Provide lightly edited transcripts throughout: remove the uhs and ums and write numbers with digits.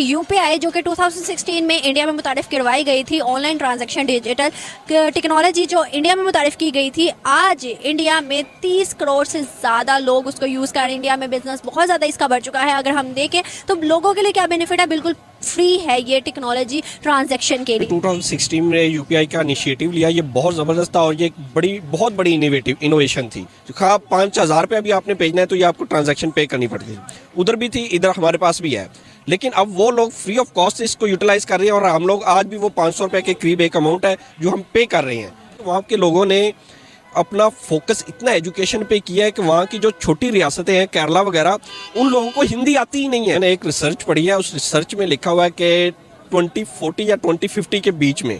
UPI जो कि 2016 में इंडिया में मुतारिफ करवाई गई थी, ऑनलाइन ट्रांजैक्शन डिजिटल टेक्नोलॉजी जो इंडिया में मुतारिफ की गई थी, आज इंडिया में 30 करोड़ से ज़्यादा लोग उसको यूज़ कर रहे हैं। इंडिया में बिजनेस बहुत ज़्यादा इसका बढ़ चुका है। अगर हम देखें तो लोगों के लिए क्या बेनिफिट है, बिल्कुल फ्री है ये टेक्नोलॉजी ट्रांजैक्शन के लिए। 2016 में यूपीआई का इनिशिएटिव लिया, ये बहुत ज़बरदस्त था और ये एक बहुत बड़ी इनोवेशन थी। खा 5,000 रुपये अभी आपने भेजना है तो ये आपको ट्रांजैक्शन पे करनी पड़ती है। उधर भी थी, इधर हमारे पास भी है, लेकिन अब वो लोग फ्री ऑफ कॉस्ट इसको यूटिलाइज कर रहे हैं और हम लोग आज भी वो 500 रुपये के करीब एक अमाउंट है जो हम पे कर रहे हैं। तो वहाँ के लोगों ने अपना फोकस इतना एजुकेशन पे किया है कि वहाँ की जो छोटी रियासतें हैं, केरला वगैरह, उन लोगों को हिंदी आती ही नहीं है। मैंने एक रिसर्च पढ़ी है, उस रिसर्च में लिखा हुआ है कि 2040 या 2050 के बीच में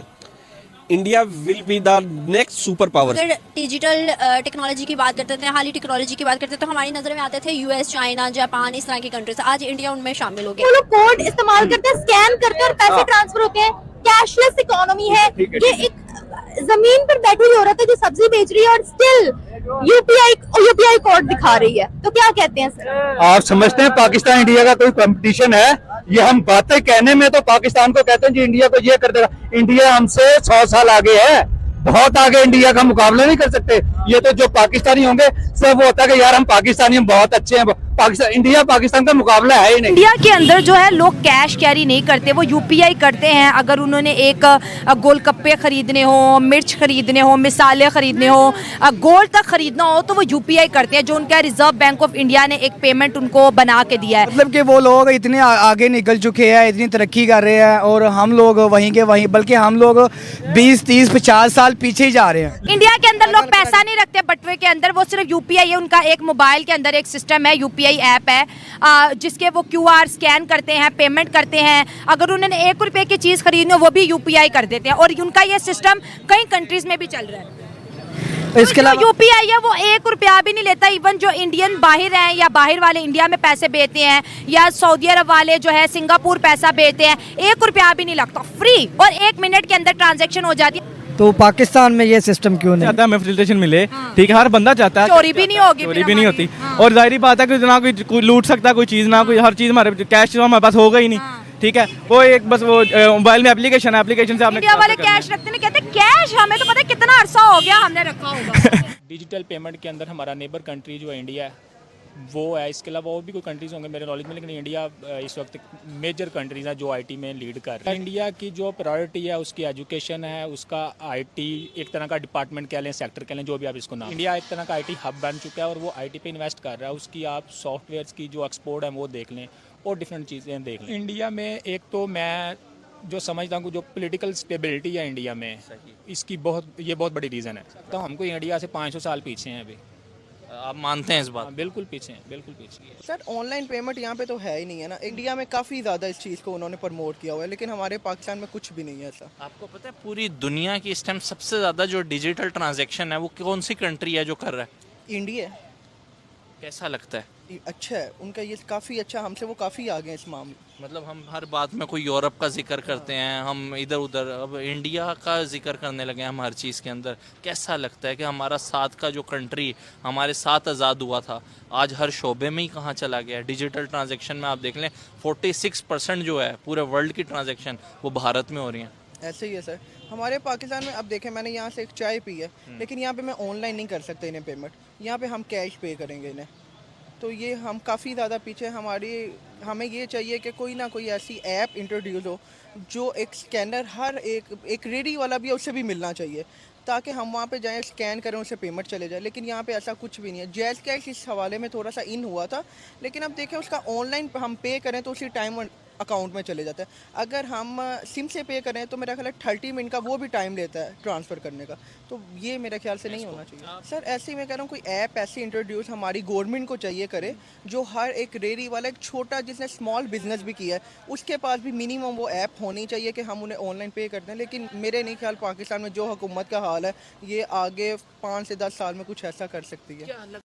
India will be the next super power. अगर डिजिटल टेक्नोलॉजी की बात करते थे, हाली टेक्नोलॉजी की बात करते तो हमारी नजर में आते थे यूएस, चाइना, जापान, इस तरह की कंट्रीज। आज इंडिया उनमें शामिल हो गया। वो लोग कोड इस्तेमाल करते हैं, स्कैन करते हैं और पैसे ट्रांसफर होते हैं। कैशलेस इकोनॉमी है। ये एक जमीन पर बैठी हुई औरत है जो सब्जी बेच रही है और स्टिल यूपीआई कोड दिखा रही है। तो क्या कहते हैं सर? आप समझते हैं पाकिस्तान इंडिया का कोई कंपटीशन है? ये हम बातें कहने में तो पाकिस्तान को कहते हैं जी इंडिया को ये कर देगा। इंडिया हमसे 100 साल आगे है, बहुत आगे। इंडिया का मुकाबला नहीं कर सकते। ये तो जो पाकिस्तानी होंगे सब वो होता है कि यार हम पाकिस्तानी हम बहुत अच्छे हैं। इंडिया पाकिस्तान का मुकाबला है ही नहीं। इंडिया के अंदर जो है लोग कैश कैरी नहीं करते, वो यूपीआई करते हैं। अगर उन्होंने एक गोलगप्पे खरीदने हो, मिर्च खरीदने हो, मिसाले खरीदने हो, गोल्ड तक खरीदना हो तो वो यूपीआई करते हैं, जो उनका रिजर्व बैंक ऑफ इंडिया ने एक पेमेंट उनको बना के दिया है। मतलब कि वो लोग इतने आगे निकल चुके हैं, इतनी तरक्की कर रहे हैं और हम लोग वहीं के वहीं, बल्कि हम लोग 20, 30, 50 साल पीछे ही जा रहे हैं। इंडिया के अंदर लोग पैसा नहीं रखते बटुए के अंदर, वो सिर्फ यूपीआई है उनका। एक मोबाइल के अंदर एक सिस्टम है, यूपीआई ऐप है, जिसके वो क्यूआर स्कैन करते हैं, पेमेंट करते हैं। अगर उन्होंने 1 रुपए की चीज खरीदनी हो वो भी यूपीआई कर देते हैं और उनका ये सिस्टम कई कंट्रीज में भी चल रहा है। इसके अलावा यूपीआई है वो 1 रुपया भी नहीं लेता। इवन जो इंडियन बाहर हैं या बाहर वाले इंडिया में पैसे भेजते हैं या सऊदी अरब वाले जो है सिंगापुर पैसा भेजते हैं, 1 रुपया भी नहीं लगता, फ्री, और 1 मिनट के अंदर ट्रांजेक्शन हो जाती है। तो पाकिस्तान में ये सिस्टम क्यों नहीं चाहता है? हमें फैसिलिटेशन मिले, ठीक है, हर बंदा चाहता है, चोरी भी नहीं होगी, चोरी भी नहीं होती। और जाहिर बात है कि ना कोई लूट सकता कोई चीज़, ना कोई, हर चीज़ हमारे कैश हमारे पास होगा ही नहीं। ठीक है, वो एक बस वो मोबाइल में एप्लीकेशन से आपने इंडिया वाले कैश रखते नहीं, कहते कैश हमें तो पता है कितना अरसा हो गया हमने रखा होगा। डिजिटल पेमेंट के अंदर हमारा नेबर कंट्री जो है इंडिया है वो है। इसके अलावा और भी कोई कंट्रीज़ होंगे मेरे नॉलेज में, लेकिन इंडिया इस वक्त मेजर कंट्रीज़ हैं जो आईटी में लीड कर रही है। इंडिया की जो प्रायोरिटी है उसकी एजुकेशन है, उसका आईटी एक तरह का डिपार्टमेंट कह लें, सेक्टर कह लें, जो भी आप इसको नाम। इंडिया एक तरह का आईटी हब बन चुका है और वो आईटी पे इन्वेस्ट कर रहा है। उसकी आप सॉफ्टवेयर्स की जो एक्सपोर्ट है वो देख लें और डिफरेंट चीज़ें देख लें। इंडिया में एक तो मैं जो समझता हूँ जो पॉलिटिकल स्टेबिलिटी है इंडिया में, इसकी ये बहुत बड़ी रीज़न है। तो हमको इंडिया से 500 साल पीछे हैं अभी। आप मानते हैं इस बात? बिल्कुल पीछे हैं, बिल्कुल पीछे हैं। सर ऑनलाइन पेमेंट यहाँ पे तो है ही नहीं है ना। इंडिया में काफ़ी ज़्यादा इस चीज़ को उन्होंने प्रमोट किया हुआ है, लेकिन हमारे पाकिस्तान में कुछ भी नहीं है ऐसा। आपको पता है पूरी दुनिया की इस टाइम सबसे ज़्यादा जो डिजिटल ट्रांजैक्शन है वो कौन सी कंट्री है जो कर रहा है? इंडिया। कैसा लगता है? अच्छा है उनका ये, काफ़ी अच्छा, हमसे वो काफ़ी आगे हैं इस मामले। मतलब हम हर बात में कोई यूरोप का जिक्र करते हैं, हम इधर उधर, अब इंडिया का जिक्र करने लगे हैं हम हर चीज़ के अंदर। कैसा लगता है कि हमारा साथ का जो कंट्री हमारे साथ आज़ाद हुआ था आज हर शोबे में ही कहाँ चला गया? डिजिटल ट्रांजैक्शन में आप देख लें 46% जो है पूरे वर्ल्ड की ट्रांजैक्शन वो भारत में हो रही हैं। ऐसे ही है सर हमारे पाकिस्तान में। अब देखें मैंने यहाँ से एक चाय पी है, लेकिन यहाँ पे मैं ऑनलाइन नहीं कर सकता इन्हें पेमेंट, यहाँ पे हम कैश पे करेंगे इन्हें। तो ये हम काफ़ी ज़्यादा पीछे। हमें ये चाहिए कि कोई ना कोई ऐसी ऐप इंट्रोड्यूस हो जो एक स्कैनर हर एक रेडी वाला भी है उससे भी मिलना चाहिए, ताकि हम वहाँ पे जाएं, स्कैन करें, उससे पेमेंट चले जाए। लेकिन यहाँ पे ऐसा कुछ भी नहीं है। जैज़ कैश इस हवाले में थोड़ा सा इन हुआ था, लेकिन अब देखें उसका ऑनलाइन हम पे करें तो उसी टाइम अकाउंट में चले जाता है। अगर हम सिम से पे करें तो मेरा ख्याल है 30 मिनट का वो भी टाइम लेता है ट्रांसफ़र करने का। तो ये मेरे ख्याल से नहीं होना चाहिए सर। ऐसे ही मैं कह रहा हूँ कोई ऐप ऐसी इंट्रोड्यूस हमारी गवर्नमेंट को चाहिए करे, जो हर एक रेडी वाला, एक छोटा जिसने स्मॉल बिजनेस भी किया है उसके पास भी मिनिमम वो ऐप होनी चाहिए कि हम उन्हें ऑनलाइन पे करते हैं। लेकिन मेरे नहीं ख्याल पाकिस्तान में जो हुकूमत का हाल है ये आगे 5 से 10 साल में कुछ ऐसा कर सकती है।